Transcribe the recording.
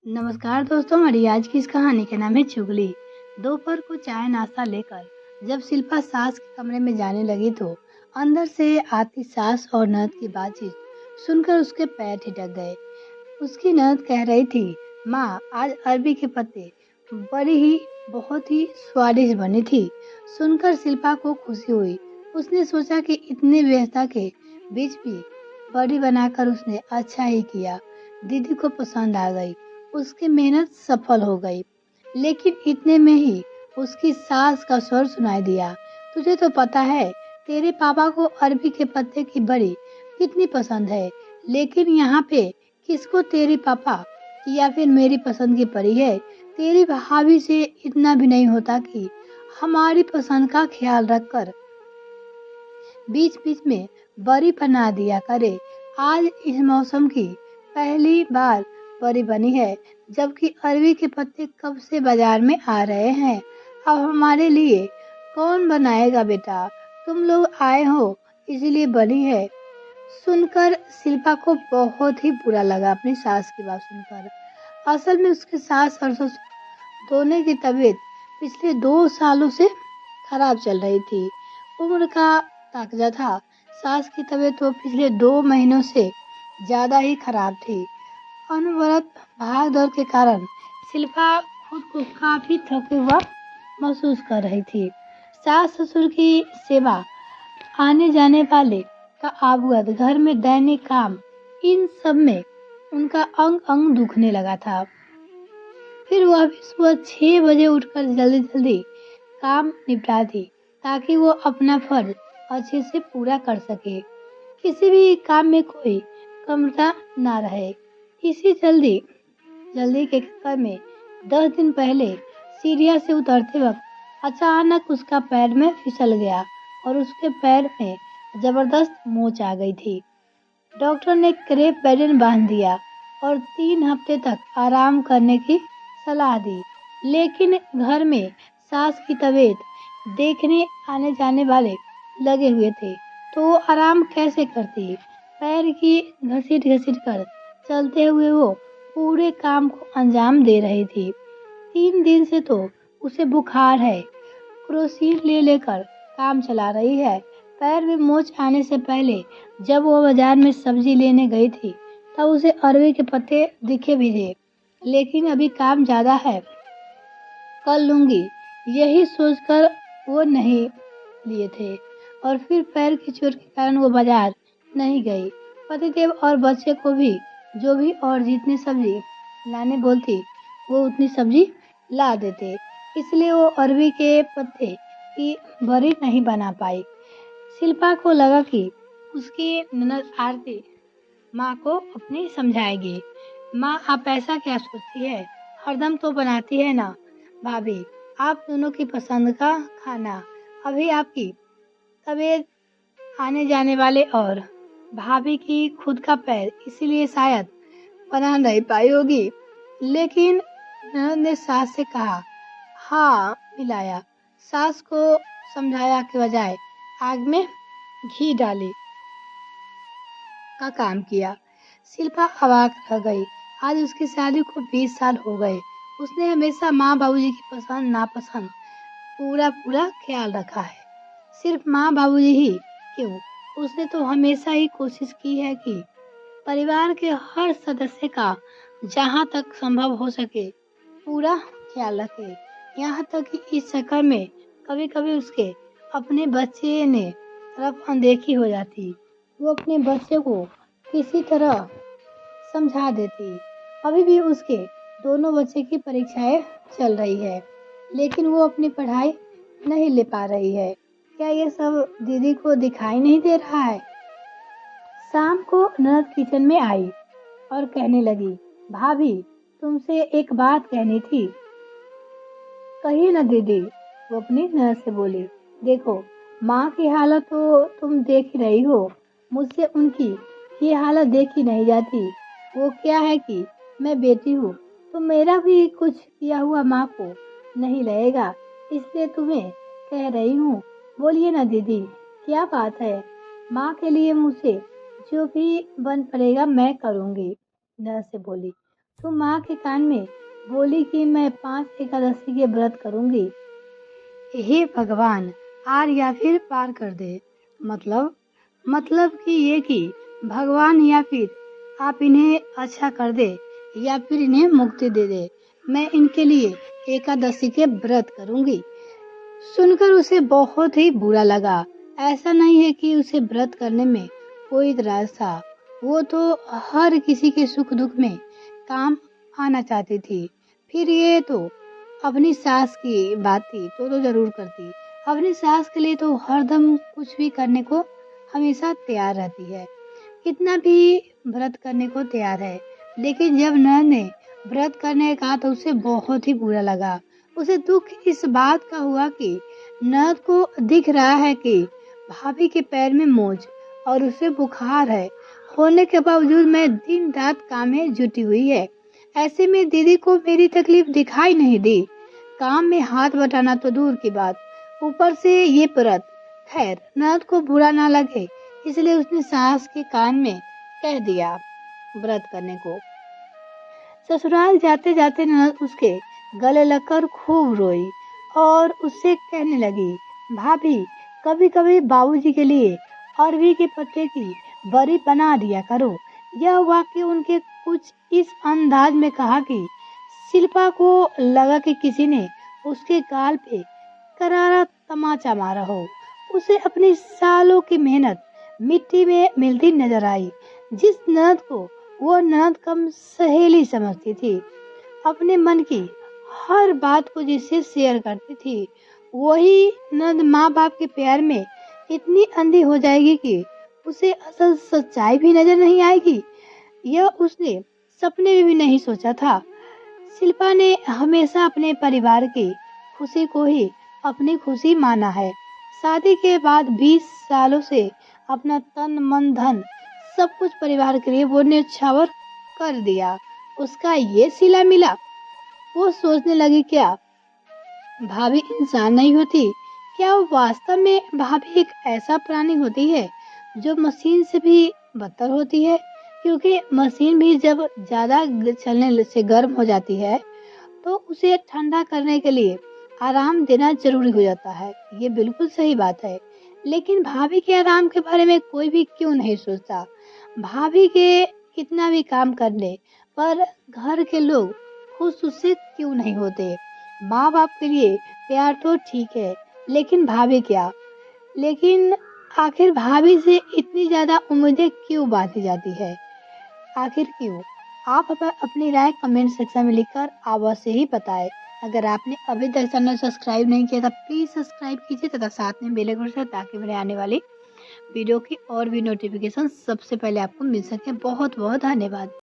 नमस्कार दोस्तों, हमारी आज की इस कहानी का नाम है चुगली। दोपहर को चाय नाश्ता लेकर जब शिल्पा सास के कमरे में जाने लगी तो अंदर से आती सास और ननद की बातचीत सुनकर उसके पैर ठिठक गए। उसकी ननद कह रही थी, माँ आज अरबी के पत्ते बड़ी ही बहुत ही स्वादिष्ट बनी थी। सुनकर शिल्पा को खुशी हुई। उसने सोचा कि इतनी व्यस्तता के बीच भी बड़ी बनाकर उसने अच्छा ही किया। दीदी को पसंद आ गई, उसकी मेहनत सफल हो गई। लेकिन इतने में ही उसकी सास का स्वर सुनाई दिया, तुझे तो पता है तेरे पापा को अरबी के पत्ते की बड़ी कितनी पसंद है, लेकिन यहाँ पे किसको तेरी पापा या फिर मेरी पसंद की पड़ी है। तेरी भाभी से इतना भी नहीं होता कि हमारी पसंद का ख्याल रखकर बीच बीच में बड़ी बना दिया करे। आज इस मौसम की पहली बार बड़ी बनी है, जबकि अरबी के पत्ते कब से बाजार में आ रहे हैं। अब हमारे लिए कौन बनाएगा बेटा, तुम लोग आए हो इसलिए बनी है। सुनकर शिल्पा को बहुत ही बुरा लगा अपनी सास की बात सुनकर। असल में उसके सास और ससुर दोनों की तबीयत पिछले 2 सालों से खराब चल रही थी। उम्र का तकाजा था। सास की तबीयत तो पिछले 2 महीनों से ज्यादा ही खराब थी। अनवरत भाग दौड़ के कारण शिल्पा खुद को काफी थका हुआ महसूस कर रही थी। सास ससुर की सेवा, आने जाने वाले का आगुआत, घर में दैनिक काम, इन सब में उनका अंग अंग दुखने लगा था। फिर वह भी सुबह 6 बजे उठकर जल्दी जल्दी काम निपटा दी ताकि वो अपना फर्ज अच्छे से पूरा कर सके। किसी भी काम में कोई कमता ना रहे। इसी जल्दी जल्दी के चक्कर में 10 दिन पहले सीढ़ियां से उतरते वक्त अचानक उसका पैर में फिसल गया और उसके पैर में जबरदस्त मोच आ गई थी। डॉक्टर ने क्रेप बैंडेज बांध दिया और 3 हफ्ते तक आराम करने की सलाह दी। लेकिन घर में सास की तबीयत देखने आने जाने वाले लगे हुए थे, तो वो आराम कैसे करती। पैर की घसीट घसीट कर चलते हुए वो पूरे काम को अंजाम दे रही थी। 3 दिन से तो उसे बुखार है, क्रोसिन ले लेकर काम चला रही है। पैर में मोच आने से पहले जब वो बाजार में सब्जी लेने गई थी तब उसे अरबी के पत्ते दिखे भी थे, लेकिन अभी काम ज्यादा है, कल लूंगी, यही सोचकर वो नहीं लिए थे। और फिर पैर की चोट के कारण वो बाजार नहीं गई। पतिदेव और बच्चे को भी जो भी और जितनी सब्जी लाने बोलती वो उतनी सब्जी ला देते, इसलिए वो अरबी के पत्ते की बड़ी नहीं बना पाई। शिल्पा को लगा कि उसकी ननद आरती माँ को अपनी समझाएगी। माँ आप ऐसा क्या सोचती है, हरदम तो बनाती है ना। भाभी आप दोनों की पसंद का खाना, अभी आपकी तबीयत, आने जाने वाले और भाभी की खुद का पैर, इसीलिए शायद बना नहीं पाई होगी। लेकिन ननद ने सास से कहा, हाँ मिलाया। सास को समझाया के बजाय आग में घी डाली का काम किया। शिल्पा अवाक रह गई। आज उसकी शादी को 20 साल हो गए। उसने हमेशा माँ बाबूजी की पसंद नापसंद पूरा पूरा ख्याल रखा है। सिर्फ माँ बाबूजी ही क्यों, उसने तो हमेशा ही कोशिश की है कि परिवार के हर सदस्य का जहाँ तक संभव हो सके पूरा ख्याल रखे। यहाँ तक कि इस चक्कर में कभी कभी उसके अपने बच्चे ने तरफ अनदेखी हो जाती। वो अपने बच्चे को किसी तरह समझा देती। अभी भी उसके दोनों बच्चे की परीक्षाएं चल रही है, लेकिन वो अपनी पढ़ाई नहीं ले पा रही है। क्या ये सब दीदी को दिखाई नहीं दे रहा है। शाम को ननद किचन में आई और कहने लगी, भाभी तुमसे एक बात कहनी थी। कही ना दीदी, वो अपनी ननद से बोली। देखो माँ की हालत तो तुम देख ही रही हो, मुझसे उनकी ये हालत देखी नहीं जाती। वो क्या है कि मैं बेटी हूँ, तो मेरा भी कुछ किया हुआ माँ को नहीं लगेगा, इसलिए तुम्हें कह रही हूँ। बोलिए ना दीदी, क्या बात है। माँ के लिए मुझसे जो भी बन पड़ेगा मैं करूँगी, ननद से बोली। तो माँ के कान में बोली कि मैं 5 एकादशी के व्रत करूंगी। हे भगवान, आर या फिर पार कर दे। मतलब कि ये कि भगवान या फिर आप इन्हें अच्छा कर दे या फिर इन्हें मुक्ति दे दे। मैं इनके लिए एकादशी के व्रत करूंगी। सुनकर उसे बहुत ही बुरा लगा। ऐसा नहीं है कि उसे व्रत करने में कोई इतराज था। वो तो हर किसी के सुख दुख में काम आना चाहती थी। फिर ये तो अपनी सास की बात थी तो जरूर करती। अपनी सास के लिए तो हरदम कुछ भी करने को हमेशा तैयार रहती है। कितना भी व्रत करने को तैयार है। लेकिन जब नर ने व्रत करने कहा तो उसे बहुत ही बुरा लगा। उसे दुख इस बात का हुआ कि नर को दिख रहा है कि भाभी के पैर में मोच और उसे बुखार है। होने के बावजूद मैं दिन रात काम में जुटी हुई है। ऐसे में दीदी को मेरी तकलीफ दिखाई नहीं दी। काम में हाथ बटाना तो दूर की बात, ऊपर से ये व्रत। खैर, ननद को बुरा ना लगे इसलिए उसने सास के कान में कह दिया व्रत करने को। ससुराल जाते जाते ननद उसके गले लगकर खूब रोई और उससे कहने लगी, भाभी कभी कभी बाबूजी के लिए अरबी के पत्ते की बड़ी बना दिया करो। यह वाक्य उनके कुछ इस अंदाज में कहा कि शिल्पा को लगा कि किसी ने उसके गाल पे करारा तमाचा मारा हो। उसे अपनी सालों की मेहनत मिट्टी में मिलती नजर आई। जिस ननद को वो ननद कम सहेली समझती थी, अपने मन की हर बात को जिससे शेयर करती थी, वही ननद माँ बाप के प्यार में इतनी अंधी हो जाएगी कि उसे असल सच्चाई भी नजर नहीं आएगी। यह उसने सपने में भी नहीं सोचा था। शिल्पा ने हमेशा अपने परिवार की खुशी को ही अपनी खुशी माना है। शादी के बाद 20 सालों से अपना तन मन धन सब कुछ परिवार के लिए वो न्यौछावर कर दिया। उसका ये सिला मिला। वो सोचने लगी, क्या भाभी इंसान नहीं होती? क्या वो वास्तव में भाभी एक ऐसा प्राणी होती है जो मशीन से भी बदतर होती है? क्योंकि मशीन भी जब ज्यादा चलने से गर्म हो जाती है तो उसे ठंडा करने के लिए आराम देना जरूरी हो जाता है। ये बिल्कुल सही बात है। लेकिन भाभी के आराम के बारे में कोई भी क्यों नहीं सोचता? भाभी के कितना भी काम कर ले पर घर के लोग खुश उससे क्यों नहीं होते? माँ बाप के लिए प्यार तो ठीक है, लेकिन भाभी क्या? लेकिन आखिर भाभी से इतनी ज्यादा उम्मीदें क्यों बांधी जाती है? आखिर क्यों? आप अपनी राय कमेंट सेक्शन में लिखकर अवश्य ही बताएं। अगर आपने अभी तक चैनल सब्सक्राइब नहीं किया तो प्लीज सब्सक्राइब कीजिए तथा साथ में बेल आइकन ताकि मेरे आने वाली वीडियो की और भी नोटिफिकेशन सबसे पहले आपको मिल सके। बहुत बहुत धन्यवाद।